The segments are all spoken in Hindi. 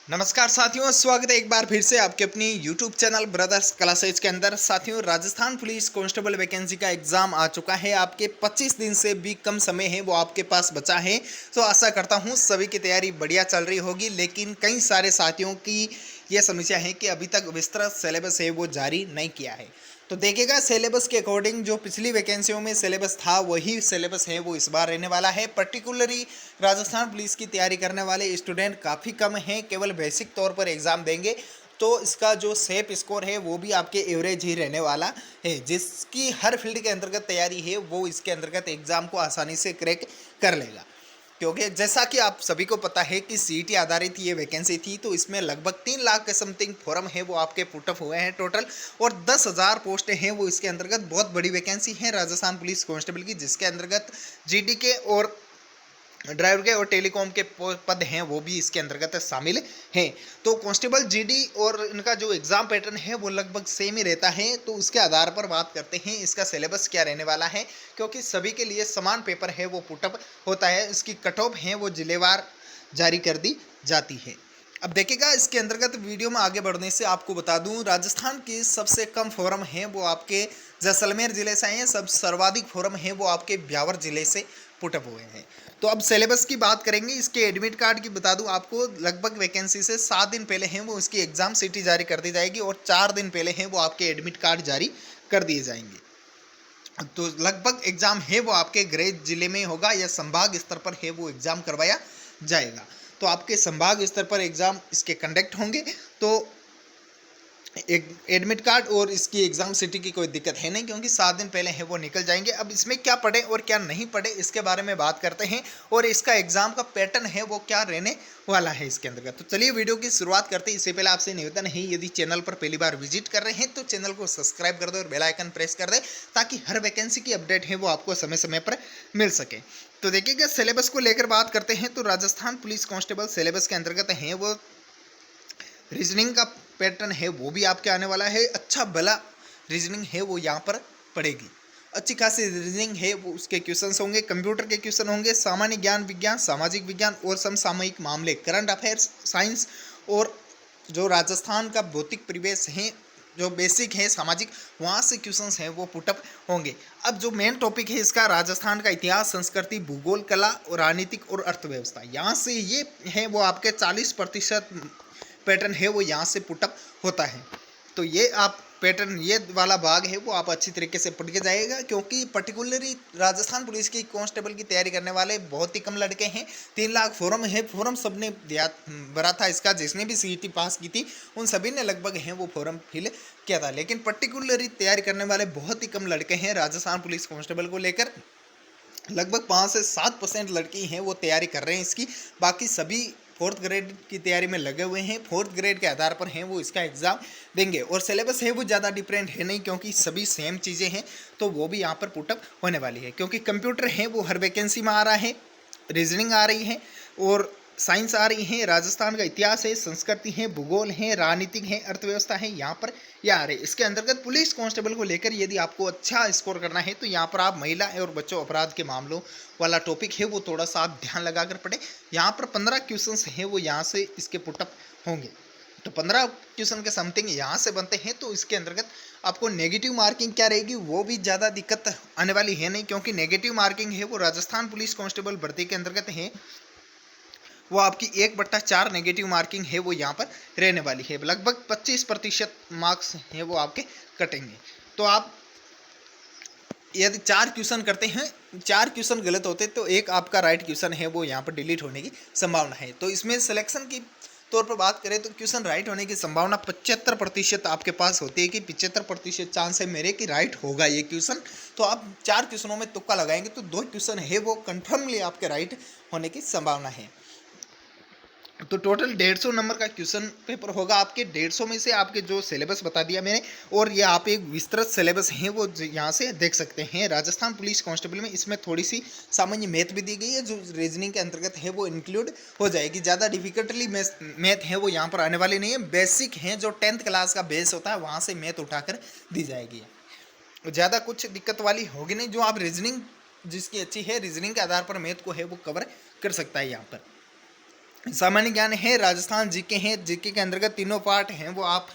नमस्कार साथियों, स्वागत है एक बार फिर से आपके अपनी YouTube चैनल ब्रदर्स क्लासेज के अंदर। साथियों, राजस्थान पुलिस कांस्टेबल वैकेंसी का एग्ज़ाम आ चुका है। आपके 25 दिन से भी कम समय है वो आपके पास बचा है। तो आशा करता हूँ सभी की तैयारी बढ़िया चल रही होगी, लेकिन कई सारे साथियों की यह समस्या है कि अभी तक विस्तृत सिलेबस है वो जारी नहीं किया है। तो देखिएगा, सिलेबस के अकॉर्डिंग जो पिछली वैकेंसियों में सिलेबस था वही सिलेबस है वो इस बार रहने वाला है। पर्टिकुलरली राजस्थान पुलिस की तैयारी करने वाले स्टूडेंट काफ़ी कम हैं, केवल बेसिक तौर पर एग्ज़ाम देंगे। तो इसका जो सेफ स्कोर है वो भी आपके एवरेज ही रहने वाला है। जिसकी हर फील्ड के अंतर्गत तैयारी है वो इसके अंतर्गत एग्ज़ाम को आसानी से क्रैक कर लेगा। क्योंकि जैसा कि आप सभी को पता है कि सीईटी आधारित ये वैकेंसी थी, तो इसमें लगभग 3 लाख के समथिंग फॉर्म है वो आपके पुटअप हुए हैं टोटल, और 10,000 पोस्टें हैं वो इसके अंतर्गत। बहुत बड़ी वैकेंसी है राजस्थान पुलिस कांस्टेबल की, जिसके अंतर्गत जीडी के और ड्राइवर के और टेलीकॉम के पद हैं वो भी इसके अंतर्गत शामिल हैं। तो कांस्टेबल जीडी और इनका जो एग्ज़ाम पैटर्न है वो लगभग सेम ही रहता है। तो उसके आधार पर बात करते हैं इसका सिलेबस क्या रहने वाला है, क्योंकि सभी के लिए समान पेपर है वो पुटअप होता है। इसकी कट ऑफ है वो जिलेवार जारी कर दी जाती है। अब देखिएगा, इसके अंतर्गत वीडियो में आगे बढ़ने से आपको बता दूं, राजस्थान की सबसे कम फोरम है वो आपके जैसलमेर ज़िले से आए हैं। सब सर्वाधिक फोरम है वो आपके ब्यावर ज़िले से पुटअप हुए हैं। तो अब सिलेबस की बात करेंगे। इसके एडमिट कार्ड की बता दूं आपको, लगभग वैकेंसी से 7 दिन पहले हैं वो इसकी एग्ज़ाम सिटी जारी कर दी जाएगी, और 4 दिन पहले हैं वो आपके एडमिट कार्ड जारी कर दिए जाएंगे। तो लगभग एग्ज़ाम है वो आपके गृह जिले में होगा या संभाग स्तर पर है वो एग्ज़ाम करवाया जाएगा। तो आपके संभाग स्तर पर एग्ज़ाम इसके कंडक्ट होंगे। तो एक एडमिट कार्ड और इसकी एग्ज़ाम सिटी की कोई दिक्कत है नहीं, क्योंकि 7 दिन पहले है वो निकल जाएंगे। अब इसमें क्या पढ़े और क्या नहीं पढ़े इसके बारे में बात करते हैं, और इसका एग्ज़ाम का पैटर्न है वो क्या रहने वाला है इसके अंतर्गत। तो चलिए वीडियो की शुरुआत करते हैं। इससे पहले आपसे निवेदन है, यदि चैनल पर पहली बार विजिट कर रहे हैं तो चैनल को सब्सक्राइब कर दो और बेल आइकन प्रेस कर दे, ताकि हर वैकेंसी की अपडेट है वो आपको समय समय पर मिल सके। तो देखिएगा, सिलेबस को लेकर बात करते हैं तो राजस्थान पुलिस कांस्टेबल सिलेबस के अंतर्गत है वो रीजनिंग का पैटर्न है वो भी आपके आने वाला है। अच्छा भला रीजनिंग है वो यहाँ पर पड़ेगी। अच्छी खासी रीजनिंग है वो, उसके क्वेश्चंस होंगे, कंप्यूटर के क्वेश्चन होंगे, सामान्य ज्ञान विज्ञान, सामाजिक विज्ञान और समसामयिक मामले, करंट अफेयर्स, साइंस, और जो राजस्थान का भौतिक परिवेश है, जो बेसिक है सामाजिक, वहाँ से क्वेश्चंस हैं वो पुटअप होंगे। अब जो मेन टॉपिक है इसका, राजस्थान का इतिहास, संस्कृति, भूगोल, कला और राजनीतिक और अर्थव्यवस्था, यहाँ से ये है वो आपके 40% पैटर्न है वो यहाँ से पुटअप होता है। तो ये आप पैटर्न, ये वाला भाग है वो आप अच्छी तरीके से पढ़ के जाइएगा, क्योंकि पर्टिकुलरली राजस्थान पुलिस की कांस्टेबल की तैयारी करने वाले बहुत ही कम लड़के हैं। 3 लाख फॉर्म है, फॉर्म सबने दिया भरा था इसका, जिसने भी सीईटी पास की थी उन सभी ने लगभग हैं वो फॉर्म फिल किया था। लेकिन पर्टिकुलरली तैयारी करने वाले बहुत ही कम लड़के हैं राजस्थान पुलिस कांस्टेबल को लेकर। लगभग 5 से 7% लड़की हैं वो तैयारी कर रहे हैं इसकी। बाकी सभी 4th ग्रेड की तैयारी में लगे हुए हैं। 4th ग्रेड के आधार पर हैं वो इसका एग्ज़ाम देंगे, और सिलेबस है वो ज़्यादा डिफरेंट है नहीं, क्योंकि सभी सेम चीज़ें हैं। तो वो भी यहाँ पर पुटअप होने वाली है, क्योंकि कंप्यूटर है वो हर वैकेंसी में आ रहा है, रीजनिंग आ रही है और साइंस आ रही है, राजस्थान का इतिहास है, संस्कृति है, भूगोल है, राजनीतिक है, अर्थव्यवस्था है, यहाँ पर यह आ रही है। इसके अंतर्गत पुलिस कांस्टेबल को लेकर यदि आपको अच्छा स्कोर करना है तो यहाँ पर आप महिला और बच्चों अपराध के मामलों वाला टॉपिक है वो थोड़ा सा आप ध्यान लगा कर पढ़े। यहाँ पर 15 क्वेश्चन हैं वो यहाँ से इसके पुटअप होंगे। तो 15 क्वेश्चन के समथिंग यहाँ से बनते हैं। तो इसके अंतर्गत आपको नेगेटिव मार्किंग क्या रहेगी वो भी ज़्यादा दिक्कत आने वाली है नहीं, क्योंकि नेगेटिव मार्किंग है वो राजस्थान पुलिस कांस्टेबल भर्ती के अंतर्गत है वो आपकी 1/4 नेगेटिव मार्किंग है वो यहाँ पर रहने वाली है। लगभग 25% मार्क्स हैं वो आपके कटेंगे। तो आप यदि 4 क्वेश्चन करते हैं, 4 क्वेश्चन गलत होते तो एक आपका राइट क्वेश्चन है वो यहाँ पर डिलीट होने की संभावना है। तो इसमें सिलेक्शन की तौर पर बात करें तो क्वेश्चन राइट होने की संभावना 75% आपके पास होती है, कि 75% चांस है मेरे कि राइट होगा ये क्वेश्चन। तो आप 4 क्वेश्चनों में तुक्का लगाएंगे तो 2 क्वेश्चन है वो कन्फर्मली आपके राइट होने की संभावना है। तो टोटल 150 नंबर का क्वेश्चन पेपर होगा आपके। 150 में से आपके जो सिलेबस बता दिया मैंने, और ये आप एक विस्तृत सिलेबस है वो यहाँ से देख सकते हैं। राजस्थान पुलिस कांस्टेबल में इसमें थोड़ी सी सामान्य मैथ भी दी गई है, जो रीजनिंग के अंतर्गत है वो इंक्लूड हो जाएगी। ज़्यादा डिफिकल्टली मैथ है वो यहाँ पर आने वाली नहीं है। बेसिक है जो 10th क्लास का बेस होता है वहाँ से मैथ उठाकर दी जाएगी। ज़्यादा कुछ दिक्कत वाली होगी नहीं। जो आप रीजनिंग जिसकी अच्छी है, रीजनिंग के आधार पर मैथ को है वो कवर कर सकता है यहाँ पर। सामान्य ज्ञान है, राजस्थान जीके हैं, जीके के अंतर्गत तीनों पार्ट हैं वो आप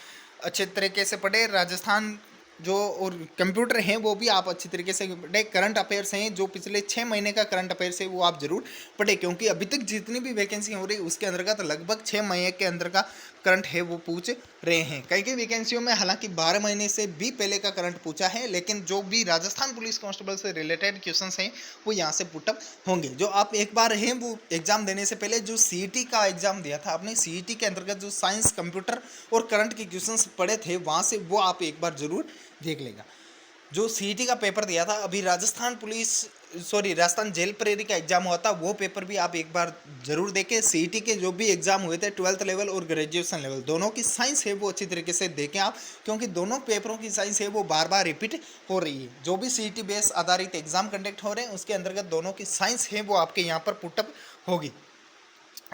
अच्छे तरीके से पढ़े। राजस्थान जो और कंप्यूटर हैं वो भी आप अच्छी तरीके से पढ़े। करंट अफेयर्स हैं जो पिछले 6 महीने का करंट अफेयर्स है वो आप जरूर पढ़े, क्योंकि अभी तक जितनी भी वैकेंसी हो रही है उसके अंतर्गत लगभग 6 महीने के अंदर का करंट है वो पूछ रहे हैं। कई कई वैकेंसियों में हालांकि 12 महीने से भी पहले का करंट पूछा है, लेकिन जो भी राजस्थान पुलिस कांस्टेबल से रिलेटेड क्वेश्चंस हैं वो यहाँ से पुटअप होंगे। जो आप एक बार हैं वो एग्जाम देने से पहले जो सीईटी का एग्जाम दिया था आपने, सीईटी के अंतर्गत जो साइंस, कंप्यूटर और करंट के क्वेश्चंस पढ़े थे वहाँ से वो आप एक बार जरूर देख लेगा। जो सीईटी का पेपर दिया था अभी राजस्थान जेल प्रेरी का एग्जाम हुआ था, वो पेपर भी आप एक बार जरूर देखें। सीईटी के जो भी एग्जाम हुए थे 12th लेवल और ग्रेजुएशन लेवल दोनों की साइंस है वो अच्छी तरीके से देखें आप, क्योंकि दोनों पेपरों की साइंस है वो बार बार रिपीट हो रही है। जो भी सीईटी बेस आधारित एग्जाम कंडक्ट हो रहे हैं उसके अंतर्गत दोनों की साइंस है वो आपके यहाँ पर पुटअप होगी।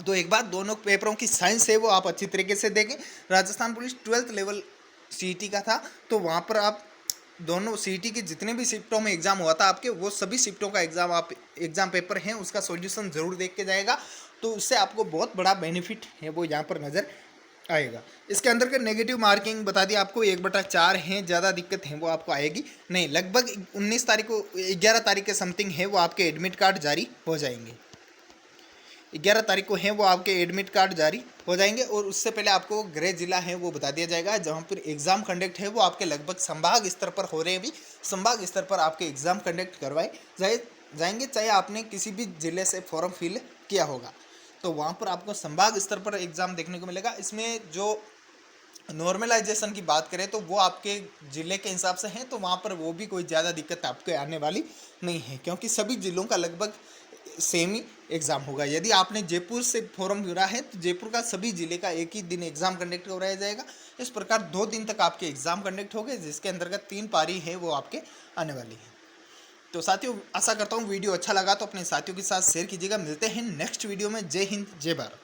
तो एक बार दोनों पेपरों की साइंस है वो आप अच्छी तरीके से देखें। Rajasthan police 12th level CET का था, तो वहाँ पर आप दोनों सीईटी के जितने भी शिफ्टों में एग्जाम हुआ था आपके, वो सभी शिफ्टों का एग्जाम पेपर हैं उसका सॉल्यूशन जरूर देख के जाएगा, तो उससे आपको बहुत बड़ा बेनिफिट है वो यहाँ पर नज़र आएगा। इसके अंदर का नेगेटिव मार्किंग बता दिया आपको 1/4 हैं, ज़्यादा दिक्कत है वो आपको आएगी नहीं। लगभग 19 तारीख को 11 तारीख के समथिंग है वो आपके एडमिट कार्ड जारी हो जाएंगे। 11 तारीख को हैं वो आपके एडमिट कार्ड जारी हो जाएंगे, और उससे पहले आपको गृह जिला है वो बता दिया जाएगा जहाँ पर एग्ज़ाम कंडक्ट है वो आपके लगभग संभाग स्तर पर हो रहे हैं। भी संभाग स्तर पर आपके एग्ज़ाम कंडक्ट करवाए जाएंगे, चाहे आपने किसी भी ज़िले से फॉर्म फिल किया होगा तो वहाँ पर आपको संभाग स्तर पर एग्ज़ाम देखने को मिलेगा। इसमें जो नॉर्मलाइजेशन की बात करें तो वो आपके ज़िले के हिसाब से हैं, तो वहाँ पर वो भी कोई ज़्यादा दिक्कत आपके आने वाली नहीं है, क्योंकि सभी ज़िलों का लगभग सेम ही एग्ज़ाम होगा। यदि आपने जयपुर से फॉर्म भरा है तो जयपुर का सभी जिले का एक ही दिन एग्ज़ाम कंडक्ट कराया जाएगा। इस प्रकार 2 दिन तक आपके एग्ज़ाम कंडक्ट हो गए, जिसके अंतर्गत 3 पारी है वो आपके आने वाली है। तो साथियों आशा करता हूँ वीडियो अच्छा लगा तो अपने साथियों के साथ शेयर कीजिएगा। मिलते हैं नेक्स्ट वीडियो में। जय हिंद, जय भारत।